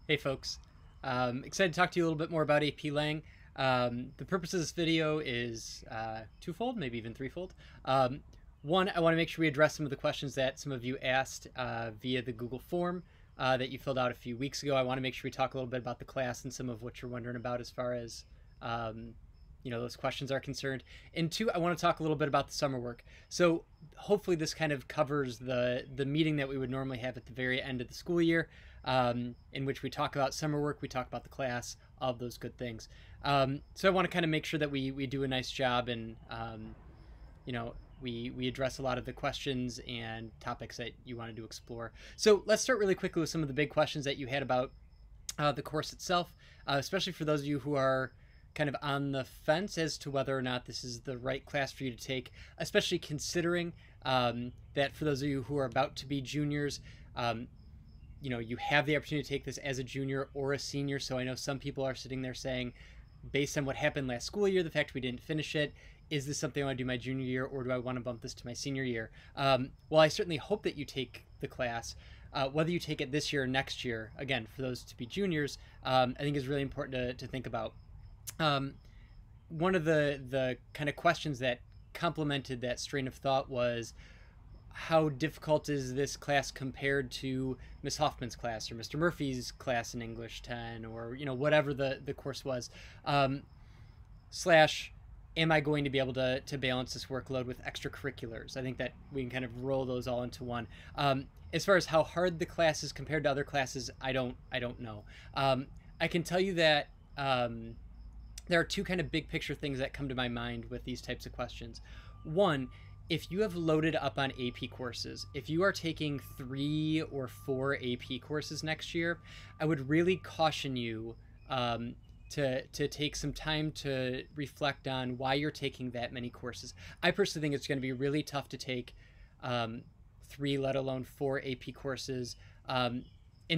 Hey folks, excited to talk to you a little bit more about AP Lang. The purpose of this video is twofold, maybe even threefold. One, I want to make sure we address some of the questions that some of you asked via the Google form that you filled out a few weeks ago. I want to make sure we talk a little bit about the class and some of what you're wondering about as far as those questions are concerned. And two, I want to talk a little bit about the summer work. So hopefully this kind of covers the meeting that we would normally have at the very end of the school year, in which we talk about summer work, we talk about the class, all of those good things. So I want to kind of make sure that we do a nice job and we address a lot of the questions and topics that you wanted to explore. So let's start really quickly with some of the big questions that you had about the course itself, especially for those of you who are kind of on the fence as to whether or not this is the right class for you to take, especially considering that for those of you who are about to be juniors, you have the opportunity to take this as a junior or a senior. So I know some people are sitting there saying, based on what happened last school year, the fact we didn't finish it, is this something I want to do my junior year, or do I want to bump this to my senior year? Well, I certainly hope that you take the class. Whether you take it this year or next year, again, for those to be juniors, I think is really important to think about. One of the kind of questions that complemented that strain of thought was, how difficult is this class compared to Miss Hoffman's class or Mr. Murphy's class in English 10, or whatever the course was, slash, am I going to be able to balance this workload with extracurriculars? I think that we can kind of roll those all into one. As far as how hard the class is compared to other classes, I don't know. I can tell you that there are two kind of big picture things that come to my mind with these types of questions. One, if you have loaded up on AP courses, if you are taking 3 or 4 AP courses next year, I would really caution you to take some time to reflect on why you're taking that many courses. I personally think it's going to be really tough to take 3, let alone 4 AP courses and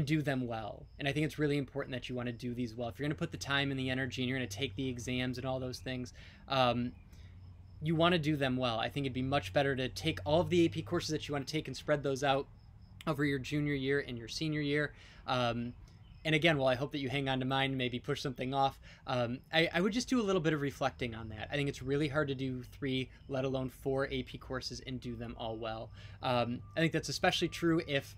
do them well. And I think it's really important that you want to do these well. If you're going to put the time and the energy and you're going to take the exams and all those things, you want to do them well. I think it'd be much better to take all of the AP courses that you want to take and spread those out over your junior year and your senior year. And again, while I hope that you hang on to mine and maybe push something off, I would just do a little bit of reflecting on that. I think it's really hard to do 3, let alone 4 AP courses and do them all well. I think that's especially true if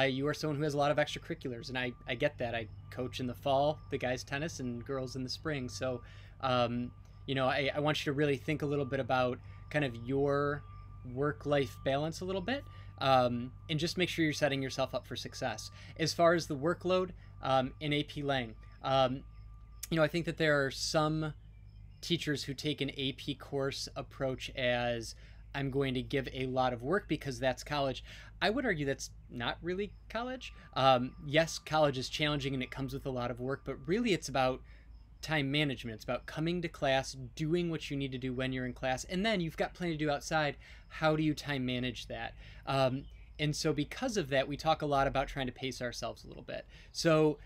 you are someone who has a lot of extracurriculars, and I get that. I coach in the fall, the guys tennis, and girls in the spring. So, I want you to really think a little bit about kind of your work-life balance a little bit, and just make sure you're setting yourself up for success. As far as the workload in AP Lang, I think that there are some teachers who take an AP course approach as, I'm going to give a lot of work because that's college. I would argue that's not really college. Yes, college is challenging and it comes with a lot of work, but really it's about time management. It's about coming to class, doing what you need to do when you're in class, and then you've got plenty to do outside. How do you time manage that? And so because of that, we talk a lot about trying to pace ourselves a little bit. So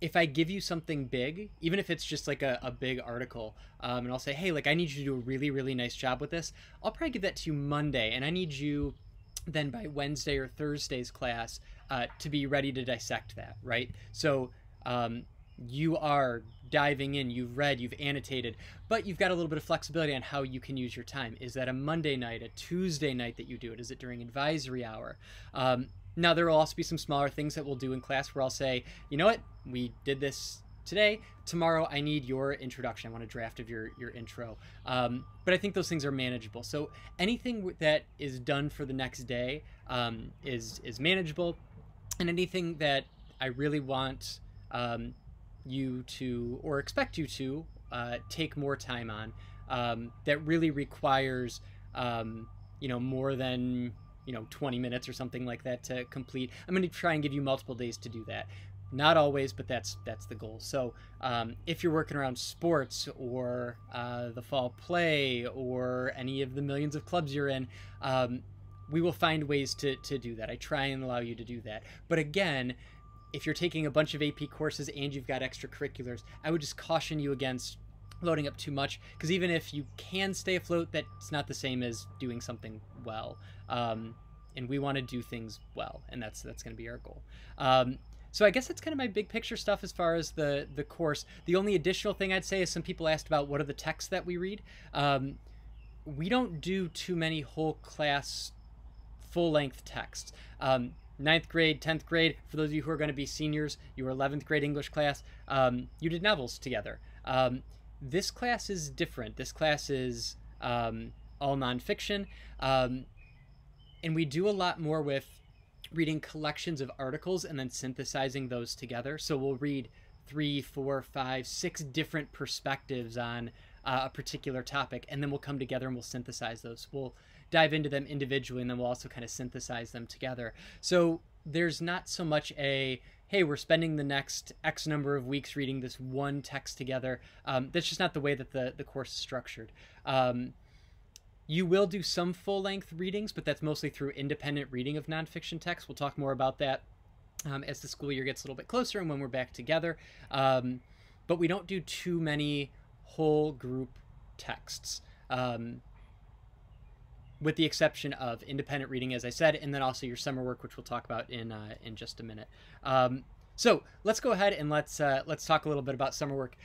if I give you something big, even if it's just like a big article, and I'll say, hey, like, I need you to do a really, really nice job with this, I'll probably give that to you Monday, and I need you then by Wednesday or Thursday's class to be ready to dissect that, right? So you are diving in, you've read, you've annotated, but you've got a little bit of flexibility on how you can use your time. Is that a Monday night, a Tuesday night that you do it? Is it during advisory hour? Now, there will also be some smaller things that we'll do in class where I'll say, you know what, we did this today. Tomorrow, I need your introduction. I want a draft of your intro. But I think those things are manageable. So anything that is done for the next day is manageable. And anything that I really want you to, or expect you to, take more time on, that really requires, more than 20 minutes or something like that to complete. I'm going to try and give you multiple days to do that. Not always, but that's the goal. So if you're working around sports or the fall play or any of the millions of clubs you're in, we will find ways to do that. I try and allow you to do that. But again, if you're taking a bunch of AP courses and you've got extracurriculars, I would just caution you against loading up too much, because even if you can stay afloat, that's not the same as doing something well. And we want to do things well, and that's going to be our goal. So I guess that's kind of my big picture stuff as far as the course. The only additional thing I'd say is some people asked about what are the texts that we read. We don't do too many whole class full length texts. Ninth grade, 10th grade, for those of you who are going to be seniors, your 11th grade English class, you did novels together. This class is different. This class is all nonfiction. And we do a lot more with reading collections of articles and then synthesizing those together. So we'll read 3, 4, 5, 6 different perspectives on a particular topic, and then we'll come together and we'll synthesize those. We'll dive into them individually, and then we'll also kind of synthesize them together. So there's not so much a, hey, we're spending the next X number of weeks reading this one text together. That's just not the way that the course is structured. You will do some full-length readings, but that's mostly through independent reading of nonfiction texts. We'll talk more about that as the school year gets a little bit closer and when we're back together. But we don't do too many whole group texts, with the exception of independent reading, as I said, and then also your summer work, which we'll talk about in just a minute. So let's go ahead and let's talk a little bit about summer work.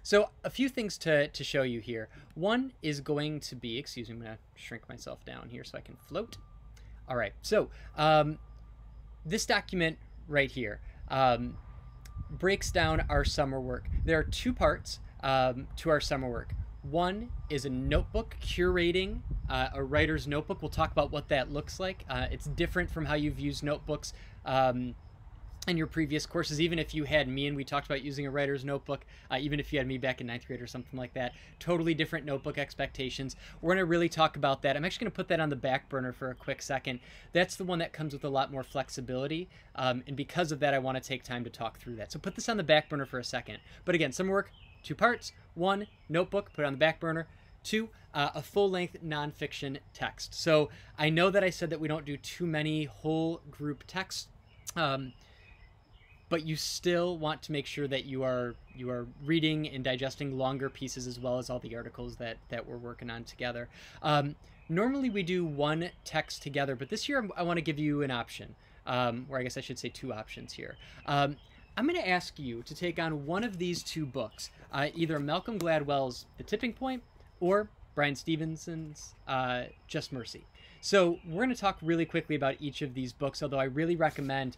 So a few things to show you here. One is going to be, excuse me, I'm going to shrink myself down here so I can float. All right, so this document right here breaks down our summer work. There are 2 parts to our summer work. One is a notebook curating a writer's notebook. We'll talk about what that looks like. It's different from how you've used notebooks in your previous courses. Even if you had me and we talked about using a writer's notebook, even if you had me back in 9th grade or something like that, totally different notebook expectations. We're going to really talk about that. I'm actually going to put that on the back burner for a quick second. That's the one that comes with a lot more flexibility, and because of that, I want to take time to talk through that. So put this on the back burner for a second. But again, summer work, 2 parts. 1, notebook, put it on the back burner. 2, a full-length nonfiction text. So I know that I said that we don't do too many whole group texts, but you still want to make sure that you are reading and digesting longer pieces as well as all the articles that we're working on together. Normally we do 1 text together, but this year I want to give you an option, or I guess I should say 2 options here. I'm going to ask you to take on one of these 2 books, either Malcolm Gladwell's The Tipping Point or Bryan Stevenson's Just Mercy. So we're going to talk really quickly about each of these books, although I really recommend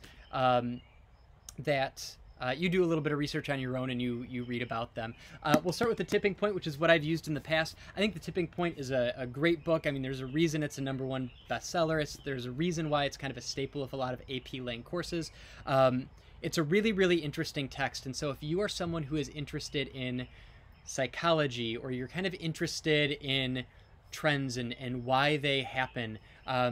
that you do a little bit of research on your own and you read about them. We'll start with The Tipping Point, which is what I've used in the past. I think The Tipping Point is a great book. I mean, there's a reason it's a #1 bestseller. There's a reason why it's kind of a staple of a lot of AP Lang courses. It's a really, really interesting text. And so if you are someone who is interested in psychology, or you're kind of interested in trends and why they happen,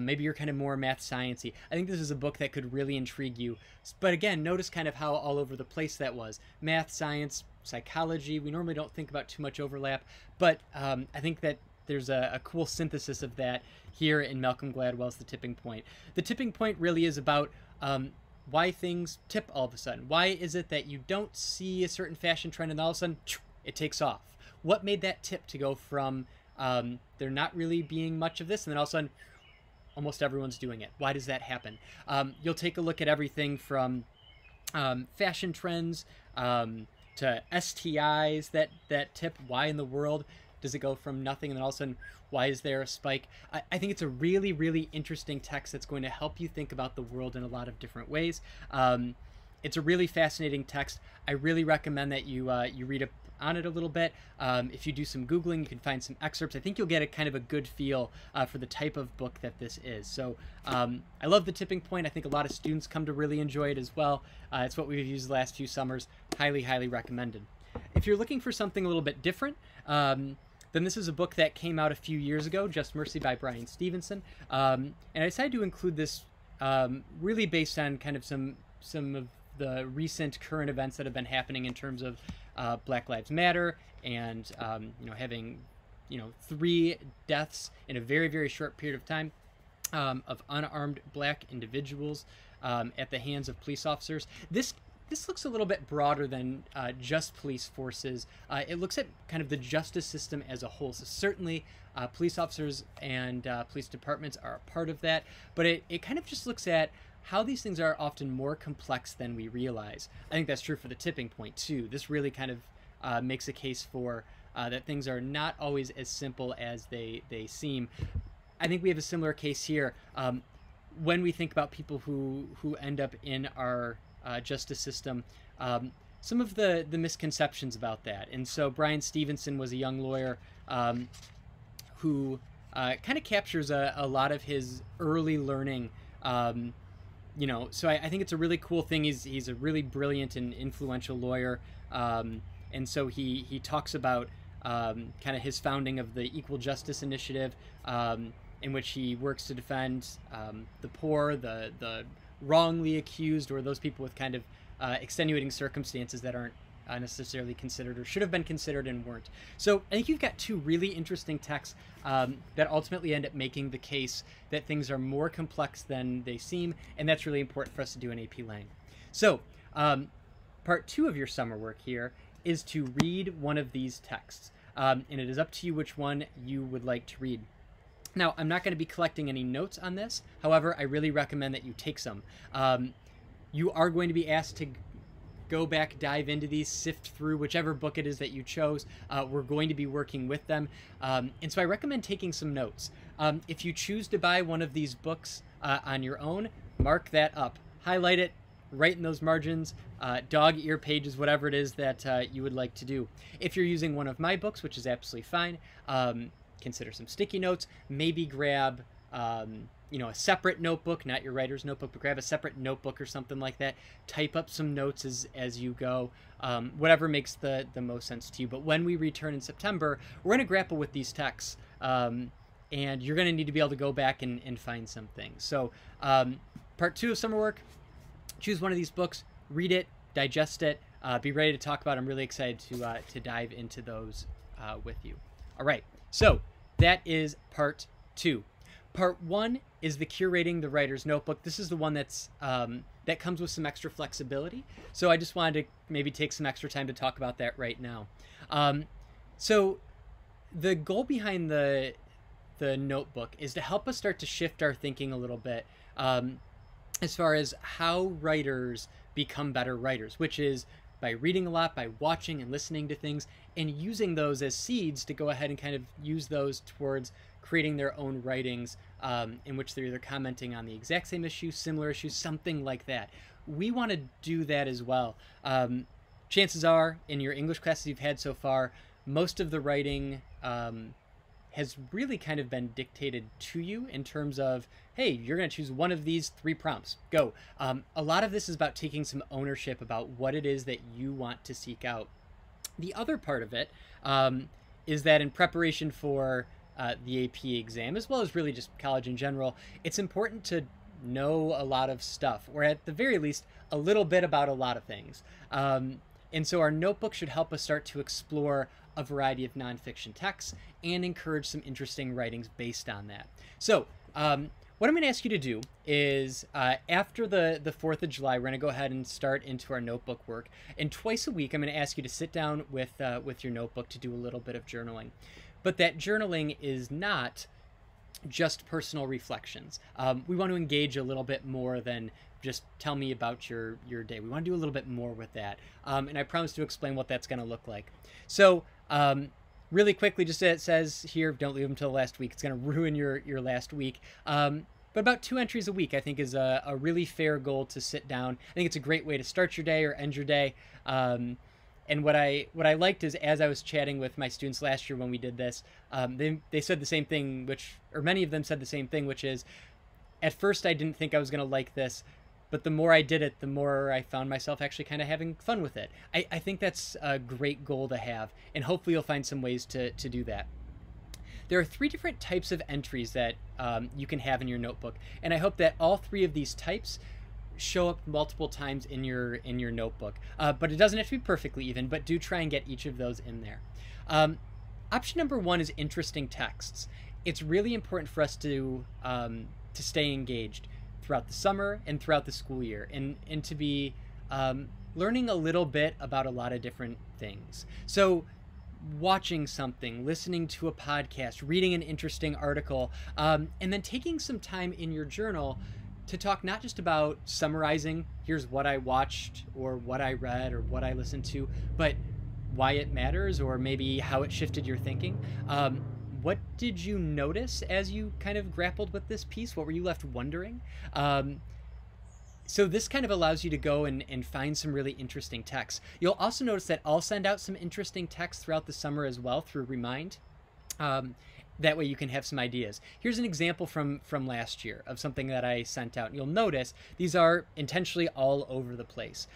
maybe you're kind of more math sciencey, I think this is a book that could really intrigue you. But again, notice kind of how all over the place that was. Math, science, psychology, we normally don't think about too much overlap, but I think that there's a cool synthesis of that here in Malcolm Gladwell's The Tipping Point. The Tipping Point really is about why things tip all of a sudden. Why is it that you don't see a certain fashion trend and all of a sudden it takes off? What made that tip to go from there not really being much of this and then all of a sudden almost everyone's doing it? Why does that happen? You'll take a look at everything from fashion trends to STIs that tip. Why in the world does it go from nothing and then all of a sudden why is there a spike? I think it's a really, really interesting text that's going to help you think about the world in a lot of different ways. It's a really fascinating text. I really recommend that you read up on it a little bit. If you do some Googling, you can find some excerpts. I think you'll get a kind of a good feel for the type of book that this is. So I love The Tipping Point. I think a lot of students come to really enjoy it as well. It's what we've used the last few summers. Highly, highly recommended. If you're looking for something a little bit different, then this is a book that came out a few years ago, Just Mercy by Bryan Stevenson. And I decided to include this really based on kind of some of the recent current events that have been happening in terms of Black Lives Matter and having 3 deaths in a very, very short period of time of unarmed Black individuals at the hands of police officers. This looks a little bit broader than just police forces. It looks at kind of the justice system as a whole. So certainly police officers and police departments are a part of that, but it kind of just looks at how these things are often more complex than we realize. I think that's true for the tipping point too. This really kind of makes a case for that things are not always as simple as they seem. I think we have a similar case here. When we think about people who end up in our justice system, some of the misconceptions about that. And so Brian Stevenson was a young lawyer who kind of captures a lot of his early learning. You know, so I think it's a really cool thing. He's a really brilliant and influential lawyer. And so he talks about kind of his founding of the Equal Justice Initiative, in which he works to defend the poor, the wrongly accused, or those people with kind of extenuating circumstances that aren't necessarily considered or should have been considered and weren't. So I think you've got two really interesting texts that ultimately end up making the case that things are more complex than they seem, and that's really important for us to do in AP Lang. So part 2 of your summer work here is to read one of these texts, and it is up to you which one you would like to read. Now, I'm not going to be collecting any notes on this. However, I really recommend that you take some. You are going to be asked to go back, dive into these, sift through whichever book it is that you chose. We're going to be working with them. And so I recommend taking some notes. If you choose to buy one of these books on your own, mark that up. Highlight it, write in those margins, dog ear pages, whatever it is that you would like to do. If you're using one of my books, which is absolutely fine, consider some sticky notes. Maybe grab you know, a separate notebook, not your writer's notebook, but grab a separate notebook or something like that. Type up some notes as you go, whatever makes the most sense to you. But when we return in September, we're going to grapple with these texts, and you're going to need to be able to go back and find some things. So part 2 of summer work, choose one of these books, read it, digest it, be ready to talk about it. I'm really excited to dive into those with you. All right, so that is part 2. Part 1 is the Curating the Writer's Notebook. This is the one that's that comes with some extra flexibility. So I just wanted to maybe take some extra time to talk about that right now. So the goal behind the notebook is to help us start to shift our thinking a little bit as far as how writers become better writers, which is by reading a lot, by watching and listening to things, and using those as seeds to go ahead and kind of use those towards creating their own writings in which they're either commenting on the exact same issue, similar issues, something like that. We want to do that as well. Chances are, in your English classes you've had so far, most of the writing has really kind of been dictated to you in terms of, hey, you're going to choose one of these 3 prompts. Go. A lot of this is about taking some ownership about what it is that you want to seek out. The other part of it is that in preparation for the AP exam, as well as really just college in general, it's important to know a lot of stuff, or at the very least, a little bit about a lot of things. And so our notebook should help us start to explore a variety of nonfiction texts and encourage some interesting writings based on that. So what I'm going to ask you to do is after the 4th of July, we're going to go ahead and start into our notebook work. And twice a week, I'm going to ask you to sit down with your notebook to do a little bit of journaling. But that journaling is not just personal reflections. We want to engage a little bit more than just tell me about your day. We want to do a little bit more with that. And I promise to explain what that's going to look like. So really quickly, just as it says here, don't leave them until the last week. It's going to ruin your last week. But about 2 entries a week, I think, is a really fair goal to sit down. I think it's a great way to start your day or end your day. And what I liked is, as I was chatting with my students last year when we did this, they said the same thing, or many of them said the same thing, which is, at first I didn't think I was going to like this, but the more I did it, the more I found myself actually kind of having fun with it. I think that's a great goal to have, and hopefully you'll find some ways to do that. There are 3 different types of entries that you can have in your notebook, and I hope that all 3 of these types show up multiple times in your notebook. But it doesn't have to be perfectly even, but do try and get each of those in there. Option number 1 is interesting texts. It's really important for us to stay engaged throughout the summer and throughout the school year, and to be learning a little bit about a lot of different things. So watching something, listening to a podcast, reading an interesting article, and then taking some time in your journal to talk not just about summarizing, here's what I watched or what I read or what I listened to, but why it matters or maybe how it shifted your thinking. What did you notice as you kind of grappled with this piece? What were you left wondering? So this kind of allows you to go and find some really interesting texts. You'll also notice that I'll send out some interesting texts throughout the summer as well through Remind. That way you can have some ideas. Here's an example from last year of something that I sent out. You'll notice these are intentionally all over the place.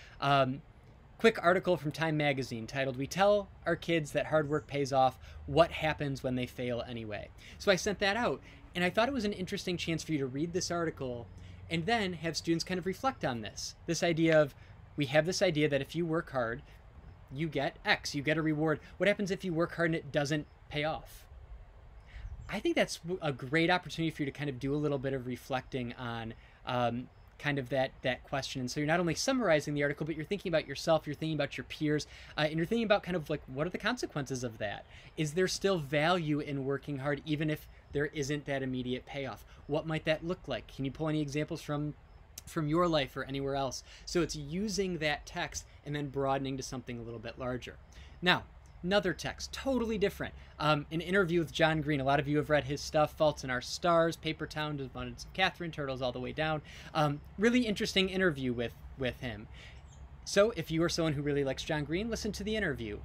Quick article from Time Magazine titled, "We Tell Our Kids That Hard Work Pays Off. What Happens When They Fail Anyway?" So I sent that out, and I thought it was an interesting chance for you to read this article and then have students kind of reflect on this. This idea of, we have this idea that if you work hard, you get X, you get a reward. What happens if you work hard and it doesn't pay off? I think that's a great opportunity for you to kind of do a little bit of reflecting on kind of that question. And so you're not only summarizing the article, but you're thinking about yourself, you're thinking about your peers, and you're thinking about kind of like, what are the consequences of that? Is there still value in working hard even if there isn't that immediate payoff? What might that look like? Can you pull any examples from your life or anywhere else? So it's using that text and then broadening to something a little bit larger. Now, another text, totally different. An interview with John Green. A lot of you have read his stuff, Faults in Our Stars, Paper Town, Abundance of Catherine, Turtles All the Way Down. Really interesting interview with him. So if you are someone who really likes John Green, listen to the interview.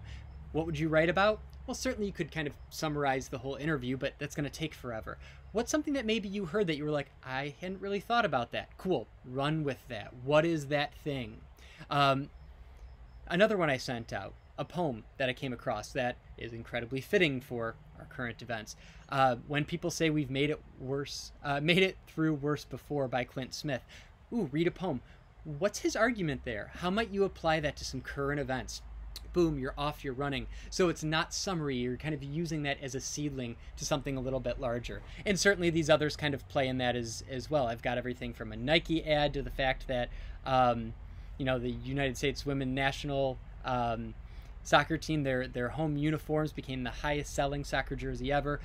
What would you write about? Well, certainly you could kind of summarize the whole interview, but that's going to take forever. What's something that maybe you heard that you were like, I hadn't really thought about that? Cool, run with that. What is that thing? Another one I sent out, a poem that I came across that is incredibly fitting for our current events. When people say we've made it worse, made it through worse before, by Clint Smith. Ooh, read a poem. What's his argument there? How might you apply that to some current events? Boom, you're off, you're running. So it's not summary, you're kind of using that as a seedling to something a little bit larger. And certainly these others kind of play in that as well. I've got everything from a Nike ad to the fact that, you know, the United States women national soccer team, their home uniforms became the highest selling soccer jersey ever.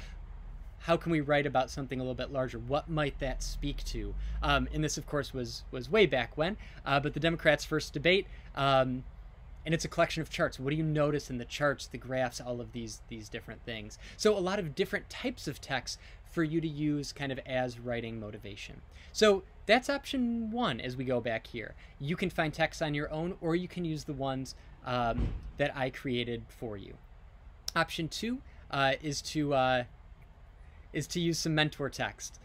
How can we write about something a little bit larger? What might that speak to? And this, of course, was way back when, but the Democrats' first debate, and it's a collection of charts. What do you notice in the charts, the graphs, all of these different things? So a lot of different types of text for you to use kind of as writing motivation. So that's option one as we go back here. You can find text on your own, or you can use the ones that I created for you. Option two is to use some mentor text.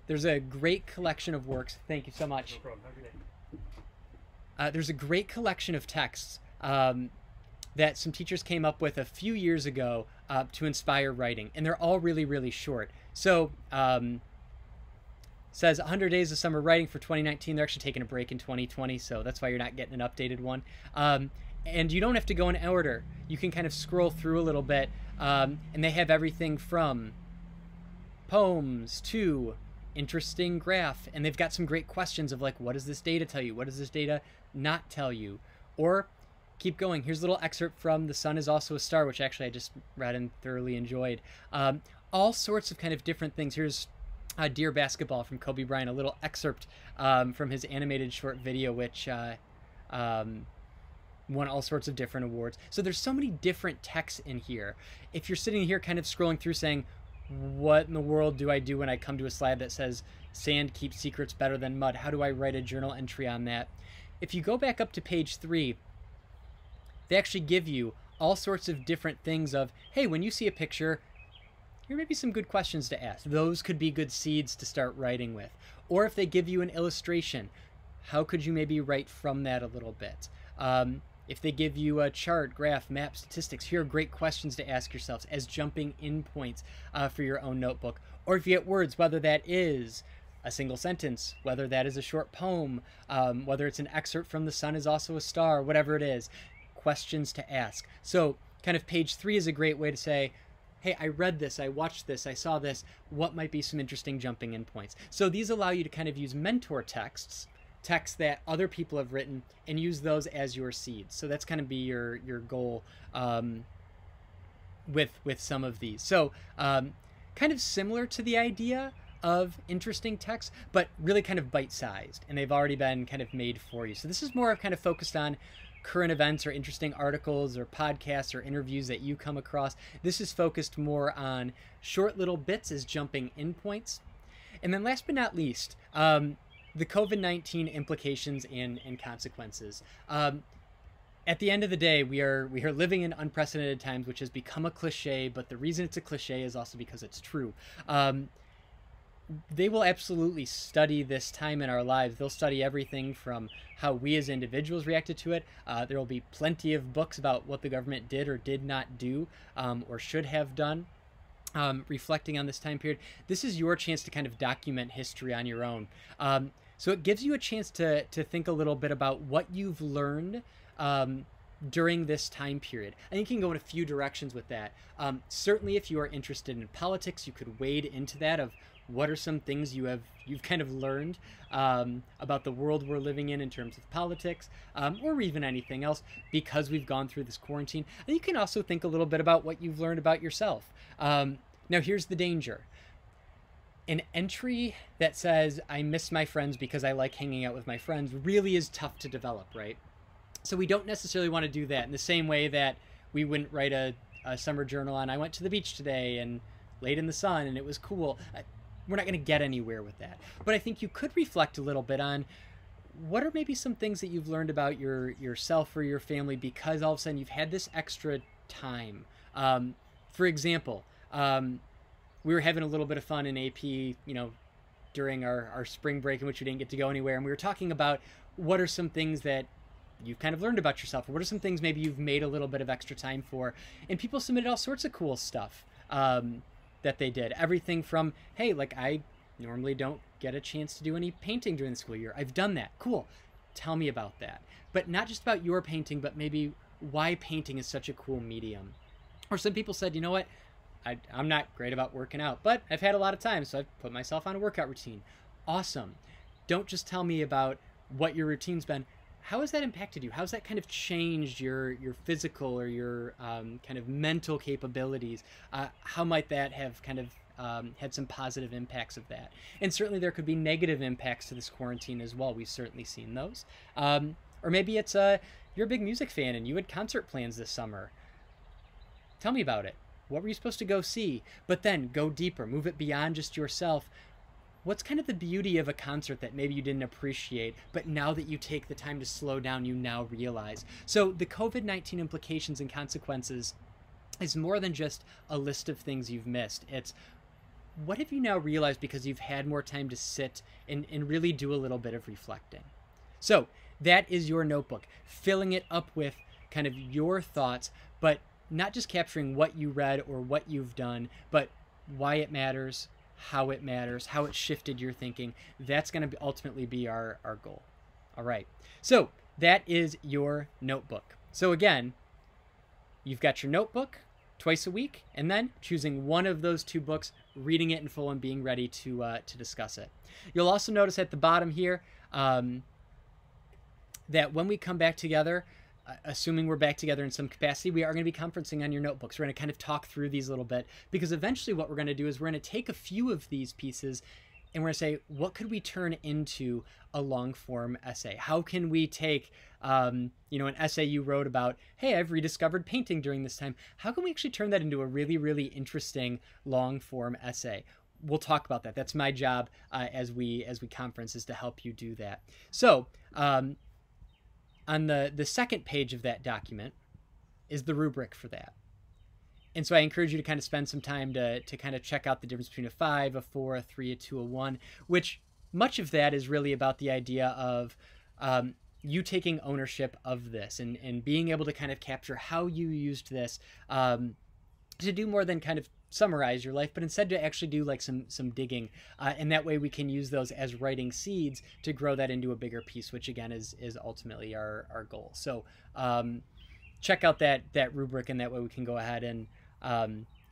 There's a great collection of works. Thank you so much. No problem. Have a good day. There's a great collection of texts that some teachers came up with a few years ago to inspire writing, and they're all really, really short. So says 100 Days of Summer Writing for 2019. They're actually taking a break in 2020, so that's why you're not getting an updated one. And you don't have to go in order. You can kind of scroll through a little bit, and they have everything from poems to interesting graph, and they've got some great questions of like, what does this data tell you? What does this data not tell you? Or keep going. Here's a little excerpt from The Sun Is Also a Star, which actually I just read and thoroughly enjoyed. All sorts of kind of different things. Here's Dear Basketball from Kobe Bryant, a little excerpt from his animated short video, which won all sorts of different awards. So there's so many different texts in here. If you're sitting here kind of scrolling through saying, what in the world do I do when I come to a slide that says sand keeps secrets better than mud? How do I write a journal entry on that? If you go back up to page 3, they actually give you all sorts of different things of, hey, when you see a picture, here may be some good questions to ask. Those could be good seeds to start writing with. Or if they give you an illustration, how could you maybe write from that a little bit? If they give you a chart, graph, map, statistics, here are great questions to ask yourselves as jumping in points for your own notebook. Or if you get words, whether that is a single sentence, whether that is a short poem, whether it's an excerpt from The Sun Is Also a Star, whatever it is, questions to ask. So kind of page 3 is a great way to say, hey, I read this, I watched this, I saw this, what might be some interesting jumping in points? So these allow you to kind of use mentor texts that other people have written, and use those as your seeds. So that's kind of be your goal with some of these. So kind of similar to the idea of interesting texts, but really kind of bite-sized, and they've already been kind of made for you. So this is more kind of focused on current events or interesting articles or podcasts or interviews that you come across. This is focused more on short little bits as jumping in points. And then last but not least, the COVID-19 implications and consequences. At the end of the day, we are living in unprecedented times, which has become a cliche, but the reason it's a cliche is also because it's true. They will absolutely study this time in our lives. They'll study everything from how we as individuals reacted to it. There will be plenty of books about what the government did or did not do, or should have done, reflecting on this time period. This is your chance to kind of document history on your own. So it gives you a chance to think a little bit about what you've learned during this time period. I think you can go in a few directions with that. Certainly if you are interested in politics, you could wade into that of what are some things you've kind of learned about the world we're living in terms of politics, or even anything else, because we've gone through this quarantine. And you can also think a little bit about what you've learned about yourself. Now here's the danger. An entry that says, I miss my friends because I like hanging out with my friends, really is tough to develop, right? So we don't necessarily want to do that in the same way that we wouldn't write a summer journal on, I went to the beach today and laid in the sun and it was cool. We're not going to get anywhere with that. But I think you could reflect a little bit on what are maybe some things that you've learned about yourself or your family because all of a sudden you've had this extra time. For example, we were having a little bit of fun in AP, during our spring break in which we didn't get to go anywhere. And we were talking about what are some things that you've kind of learned about yourself, or what are some things maybe you've made a little bit of extra time for. And people submitted all sorts of cool stuff that they did. Everything from, hey, like I normally don't get a chance to do any painting during the school year. I've done that. Cool. Tell me about that. But not just about your painting, but maybe why painting is such a cool medium. Or some people said, you know what, I'm not great about working out, but I've had a lot of time, so I've put myself on a workout routine. Awesome. Don't just tell me about what your routine's been. How has that impacted you? How's that kind of changed your physical or your kind of mental capabilities? How might that have kind of had some positive impacts of that? And certainly there could be negative impacts to this quarantine as well. We've certainly seen those. Or maybe it's you're a big music fan and you had concert plans this summer. Tell me about it. What were you supposed to go see? But then go deeper, move it beyond just yourself. What's kind of the beauty of a concert that maybe you didn't appreciate, but now that you take the time to slow down, you now realize? So the COVID-19 implications and consequences is more than just a list of things you've missed. It's what have you now realized because you've had more time to sit and really do a little bit of reflecting. So that is your notebook, filling it up with kind of your thoughts, but not just capturing what you read or what you've done, but why it matters, how it matters, how it shifted your thinking. That's going to ultimately be our goal. All right. So that is your notebook. So again, you've got your notebook twice a week, and then choosing one of those two books, reading it in full, and being ready to discuss it. You'll also notice at the bottom here that when we come back together, assuming we're back together in some capacity, we are going to be conferencing on your notebooks. We're going to kind of talk through these a little bit, because eventually what we're going to do is we're going to take a few of these pieces and we're going to say, what could we turn into a long form essay? How can we take, an essay you wrote about, hey, I've rediscovered painting during this time. How can we actually turn that into a really, really interesting long form essay? We'll talk about that. That's my job as we conference, is to help you do that. So on the second page of that document is the rubric for that. And so I encourage you to kind of spend some time to kind of check out the difference between a 5, a 4, a 3, a 2, a 1, which much of that is really about the idea of you taking ownership of this and being able to kind of capture how you used this to do more than kind of summarize your life, but instead to actually do like some digging. And that way we can use those as writing seeds to grow that into a bigger piece, which again is ultimately our goal. So check out that rubric, and that way we can go ahead and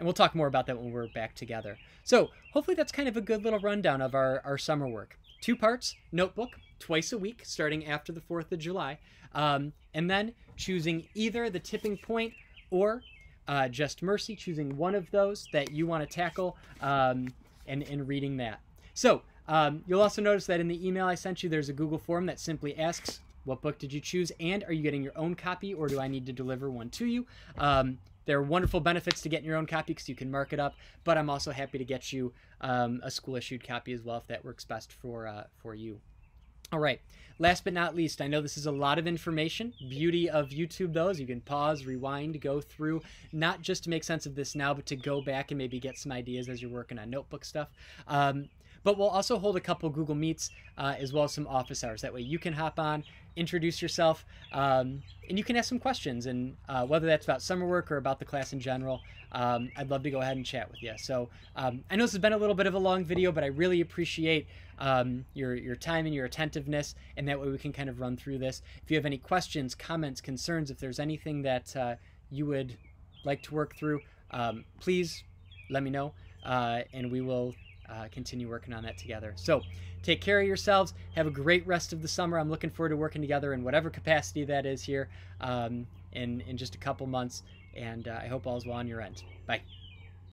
we'll talk more about that when we're back together. So hopefully that's kind of a good little rundown of our summer work. 2 parts, notebook, twice a week, starting after the 4th of July. And then choosing either the tipping point or Just Mercy, choosing one of those that you want to tackle and reading that. So you'll also notice that in the email I sent you, there's a Google form that simply asks, what book did you choose, and are you getting your own copy, or do I need to deliver one to you? There are wonderful benefits to getting your own copy because you can mark it up, but I'm also happy to get you a school-issued copy as well if that works best for you. All right, last but not least, I know this is a lot of information. Beauty of YouTube, though, is you can pause, rewind, go through, not just to make sense of this now, but to go back and maybe get some ideas as you're working on notebook stuff. But we'll also hold a couple Google Meets as well as some office hours. That way you can hop on, introduce yourself, and you can ask some questions. And whether that's about summer work or about the class in general, I'd love to go ahead and chat with you. So I know this has been a little bit of a long video, but I really appreciate your time and your attentiveness, and that way we can kind of run through this. If you have any questions, comments, concerns, if there's anything that you would like to work through, please let me know, and we will continue working on that together. So take care of yourselves. Have a great rest of the summer. I'm looking forward to working together in whatever capacity that is here in just a couple months. And I hope all's well on your end. Bye.